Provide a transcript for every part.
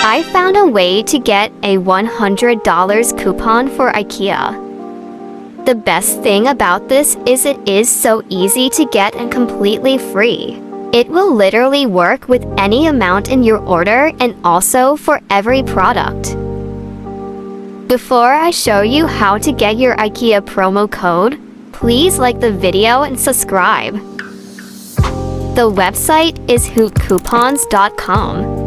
I found a way to get a $100 coupon for IKEA. The best thing about this is it is so easy to get and completely free. It will literally work with any amount in your order and also for every product. Before I show you how to get your IKEA promo code, please like the video and subscribe. The website is hootcoupons.com.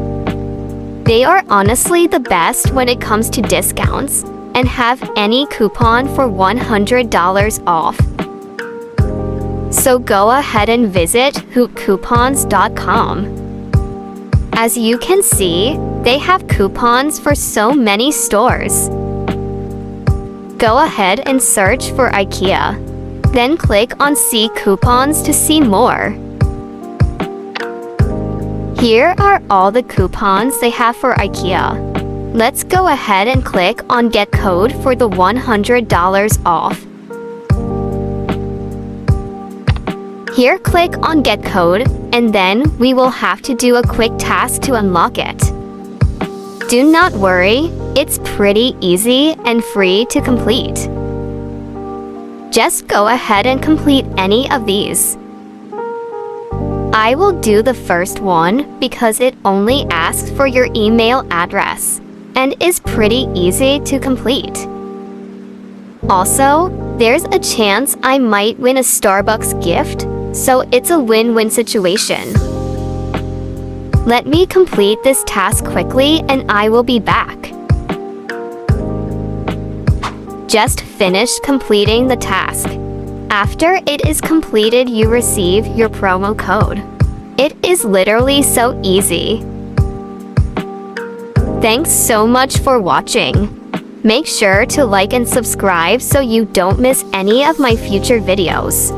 They are honestly the best when it comes to discounts and have any coupon for $100 off. So go ahead and visit hootcoupons.com. As you can see, they have coupons for so many stores. Go ahead and search for IKEA. Then click on See Coupons to see more. Here are all the coupons they have for IKEA. Let's go ahead and click on Get Code for the $100 off. Here click on Get Code, and then we will have to do a quick task to unlock it. Do not worry, it's pretty easy and free to complete. Just go ahead and complete any of these. I will do the first one because it only asks for your email address and is pretty easy to complete. Also, there's a chance I might win a Starbucks gift, so it's a win-win situation. Let me complete this task quickly and I will be back. Just finished completing the task. After it is completed, you receive your promo code. It is literally so easy. Thanks so much for watching. Make sure to like and subscribe so you don't miss any of my future videos.